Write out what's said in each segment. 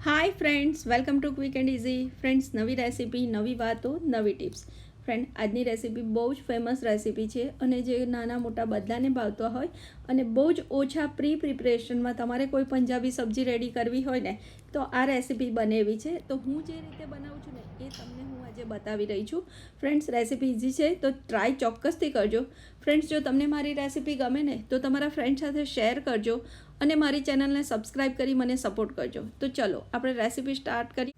Hi friends, welcome to quick and easy. Friends, નવી recipe, નવી વાતો, નવી ટિપ્સ. ફ્રેન્ડ, આજની રેસીપી બહુ જ ફેમસ રેસીપી છે અને જે નાના મોટા બધાને ભાવતા હોય અને બહુ જ ઓછા પ્રિપરેશનમાં તમારે કોઈ પંજાબી સબ્જી રેડી કરવી હોય ને તો આ રેસીપી બને એવી છે. તો હું જે રીતે બનાવું છું ને એ તમને હું આજે બતાવી રહી છું. ફ્રેન્ડ્સ, રેસીપી ઇઝી છે તો ટ્રાય ચોક્કસથી કરજો. ફ્રેન્ડ્સ, જો તમને મારી રેસીપી ગમે ને તો તમારા ફ્રેન્ડ સાથે શેર કરજો અને મારી ચેનલને સબસ્ક્રાઈબ કરી મને સપોર્ટ કરજો. તો ચલો આપણે રેસીપી સ્ટાર્ટ કરીએ.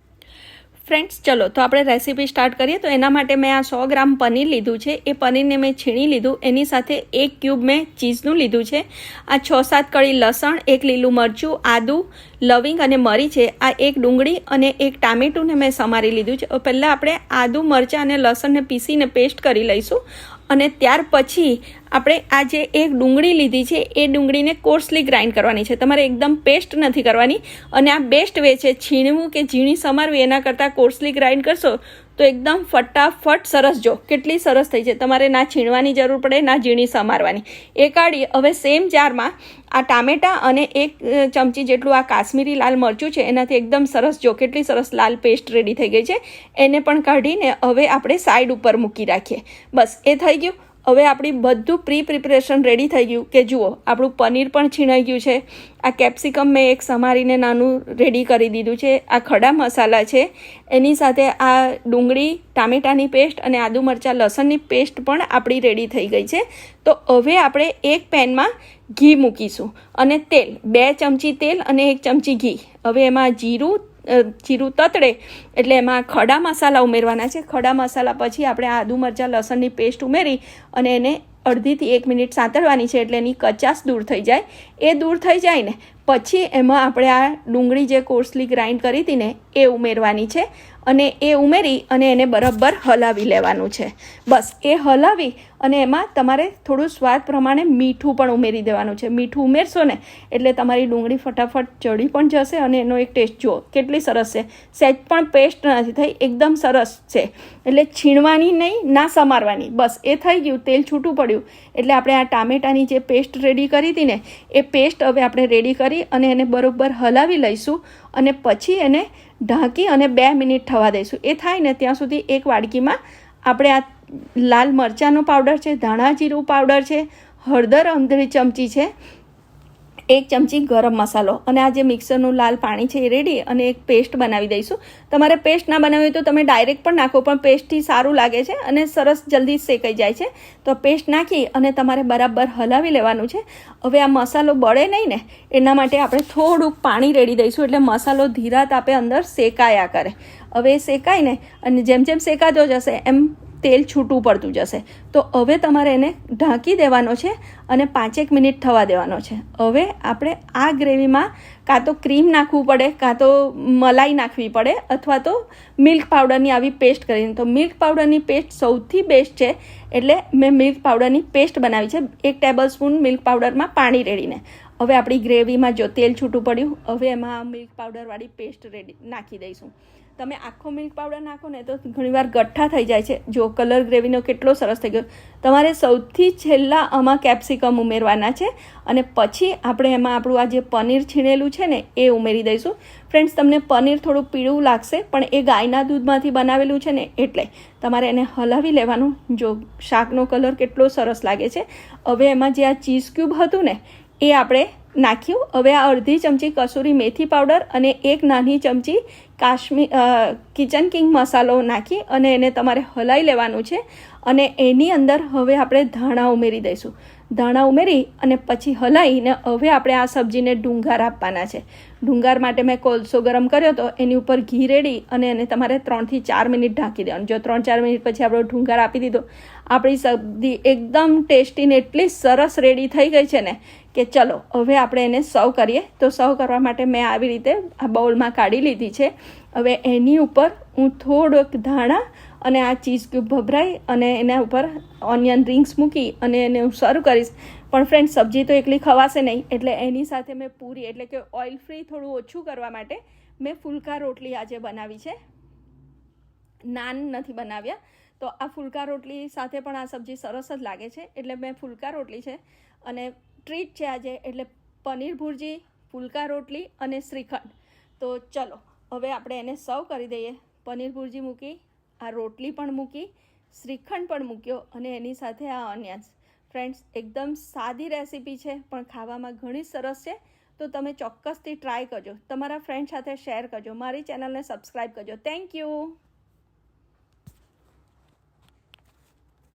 ફ્રેન્ડ્સ, ચલો તો આપણે રેસીપી સ્ટાર્ટ કરીએ. તો એના માટે મેં આ 100 ગ્રામ પનીર લીધું છે. એ પનીરને મેં છીણી લીધું. એની સાથે 1 ક્યુબ મેં ચીઝનું લીધું છે. આ 6-7 કળી લસણ, 1 લીલું મરચું, આદું, લવિંગ અને મરી છે. આ 1 ડુંગળી અને 1 ટામેટુંને મેં સમારી લીધું છે. પહેલાં આપણે આદું, મરચાં અને લસણને પીસીને પેસ્ટ કરી લઈશું અને ત્યાર પછી આપણે આ જે 1 ડુંગળી લીધી છે એ ડુંગળીને કોર્સલી ગ્રાઇન્ડ કરવાની છે. તમારે એકદમ પેસ્ટ નથી કરવાની. અને આ બેસ્ટ વે છે છીણવું કે ઝીણી સમારવી એના કરતાં કોર્સલી ગ્રાઇન્ડ કરશો તો એકદમ ફટાફટ સરસ. જો કેટલી સરસ થઈ છે. તમારે ના છીણવાની જરૂર પડે ના ઝીણી સમારવાની. એ કાઢી હવે સેમ જારમાં આ ટામેટાં અને 1 ચમચી જેટલું આ કાશ્મીરી લાલ મરચું છે એનાથી એકદમ સરસ. જો કેટલી સરસ લાલ પેસ્ટ રેડી થઈ ગઈ છે. એને પણ કાઢીને હવે આપણે સાઈડ ઉપર મૂકી રાખીએ. બસ એ થઈ ગયું. હવે આપણી બધું પ્રિપરેશન રેડી થઈ ગયું કે જુઓ આપણું પનીર પણ છીણાઈ ગયું છે. આ કેપ્સિકમ મેં એક સમારીને નાનું રેડી કરી દીધું છે. આ ખડા મસાલા છે. એની સાથે આ ડુંગળી ટામેટાની પેસ્ટ અને આદુ મરચાં લસણની પેસ્ટ પણ આપણી રેડી થઈ ગઈ છે. તો હવે આપણે એક પેનમાં ઘી મૂકીશું અને તેલ 2 ચમચી તેલ અને 1 ચમચી ઘી. હવે એમાં જીરું તતડે એટલે એમાં ખડા મસાલા ઉમેરવાના છે. ખડા મસાલા પછી આપણે આદુ મરચાં લસણની પેસ્ટ ઉમેરી અને એને 1/2 થી 1 મિનિટ સાંતળવાની છે એટલે એની કચાશ દૂર થઈ જાય. એ દૂર થઈ જાય ને પછી એમાં આપણે આ ડુંગળી જે કોર્સલી ગ્રાઇન્ડ કરી હતી ને એ ઉમેરવાની છે અને એ ઉમેરી અને એને બરાબર હલાવી લેવાનું છે. બસ એ હલાવી અને એમાં તમારે થોડું સ્વાદ પ્રમાણે મીઠું પણ ઉમેરી દેવાનું છે. મીઠું ઉમેરશો ને એટલે તમારી ડુંગળી ફટાફટ ચડી પણ જશે અને એનો એક ટેસ્ટ જુઓ કેટલી સરસ છે. સહેજ પણ પેસ્ટ નથી થઈ, એકદમ સરસ છે. એટલે છીણવાની નહીં ના સમારવાની. બસ એ થઈ ગયું. તેલ છૂટું પડ્યું એટલે આપણે આ ટામેટાની જે પેસ્ટ રેડી કરી હતી ને એ પેસ્ટ હવે આપણે રેડી કરી અને એને બરાબર હલાવી લઈશું અને પછી એને ઢાંકી અને 2 મિનિટ થવા દઈશું. એ થાય ને ત્યાં સુધી એક વાડકીમાં આપણે આ લાલ મરચાંનો પાવડર છે, ધાણા જીરું પાવડર છે, હળદર 1/2 ચમચી છે, 1 ચમચી ગરમ મસાલો અને આ જે મિક્સરનું લાલ પાણી છે એ રેડી અને એક પેસ્ટ બનાવી દઈશું. તમારે પેસ્ટ ના બનાવી હોય તો તમે ડાયરેક્ટ પણ નાખો, પણ પેસ્ટથી સારું લાગે છે અને સરસ જલ્દી શેકાઈ જાય છે. તો પેસ્ટ નાખી અને તમારે બરાબર હલાવી લેવાનું છે. હવે આ મસાલો બળે નહીં ને એના માટે આપણે થોડુંક પાણી રેડી દઈશું એટલે મસાલો ધીરા તાપે અંદર શેકાયા કરે. હવે શેકાય ને અને જેમ જેમ શેકાતો જશે એમ તેલ છૂટું પડતું જશે. તો હવે તમારે એને ઢાંકી દેવાનો છે અને 5-1 મિનિટ થવા દેવાનો છે. હવે આપણે આ ગ્રેવીમાં કાં તો ક્રીમ નાખવું પડે કાં તો મલાઈ નાખવી પડે અથવા તો મિલ્ક પાવડરની આવી પેસ્ટ કરીને. તો મિલ્ક પાવડરની પેસ્ટ સૌથી બેસ્ટ છે એટલે મેં મિલ્ક પાવડરની પેસ્ટ બનાવી છે. 1 ટેબલ સ્પૂન મિલ્ક પાવડરમાં પાણી રેડીને હવે આપણી ગ્રેવીમાં જો તેલ છૂટું પડ્યું હવે એમાં મિલ્ક પાવડરવાળી પેસ્ટ રેડી નાખી દઈશું. તમે આખો મિલ્ક પાવડર નાખો ને તો ઘણીવાર ગઠ્ઠા થઈ જાય છે. જો કલર ગ્રેવીનો કેટલો સરસ થઈ ગયો. તમારે સૌથી છેલ્લા આમાં કેપ્સિકમ ઉમેરવાના છે અને પછી આપણે એમાં આપણું આ જે પનીર છીણેલું છે ને એ ઉમેરી દઈશું. ફ્રેન્ડ્સ, તમને પનીર થોડું પીળું લાગશે પણ એ ગાયના દૂધમાંથી બનાવેલું છે ને એટલે તમારે એને હલાવી લેવાનું. જો શાકનો કલર કેટલો સરસ લાગે છે. હવે એમાં જે આ ચીઝ ક્યુબ હતું ને એ આપણે નાખ્યું. હવે આ 1/2 ચમચી કસૂરી મેથી પાવડર અને 1 નાની ચમચી કિચન કિંગ મસાલો નાખી અને એને તમારે હલાવી લેવાનું છે. અને એની અંદર હવે આપણે ધાણા ઉમેરી દઈશું. ધાણા ઉમેરી અને પછી હલાવીને હવે આપણે આ સબ્જીને ડુંગાર આપવાના છે. ડુંગાર માટે મેં કોલસો ગરમ કર્યો હતો એની ઉપર ઘી રેડી અને એને તમારે 3 થી 4 મિનિટ ઢાંકી દેવાનું. જો 3-4 મિનિટ પછી આપણો ડુંગાર આપી દીધો આપણી સબ્જી એકદમ ટેસ્ટી ને એટલી સરસ રેડી થઈ ગઈ છે ને કે ચલો હવે આપણે એને સર્વ કરીએ. તો સર્વ કરવા માટે મેં આવી રીતે આ બાઉલમાં કાઢી લીધી છે. હવે એની ઉપર હું થોડોક ધાણા અને આ ચીઝ ક્યુબ ભભરાઈ અને એના ઉપર ઓનિયન રિંગ્સ મૂકી અને એને હું સર્વ કરીશ. પણ ફ્રેન્ડ, સબ્જી તો એકલી ખવાશે નહીં એટલે એની સાથે મેં પૂરી એટલે કે ઓઇલ ફ્રી થોડું ઓછું કરવા માટે મેં ફુલકા રોટલી આજે બનાવી છે. નાન નથી બનાવ્યા. તો આ ફુલકા રોટલી સાથે પણ આ સબ્જી સરસ જ લાગે છે એટલે મેં ફુલકા રોટલી છે અને ટ્રીટ છે આજે એટલે પનીર ભુરજી, ફુલકા રોટલી અને શ્રીખંડ. તો ચલો હવે આપણે એને સર્વ કરી દઈએ. પનીર ભુરજી મૂકી, આ રોટલી પણ મૂકી, શ્રીખંડ પણ મૂક્યો અને એની સાથે આ અન્યાસ. ફ્રેન્ડ્સ, એકદમ સાદી રેસીપી છે પણ ખાવામાં ઘણી સરસ છે. તો તમે ચોક્કસથી ટ્રાય કરજો. તમારા ફ્રેન્ડ સાથે શેર કરજો. મારી ચેનલને સબસ્ક્રાઈબ કરજો. Thank you.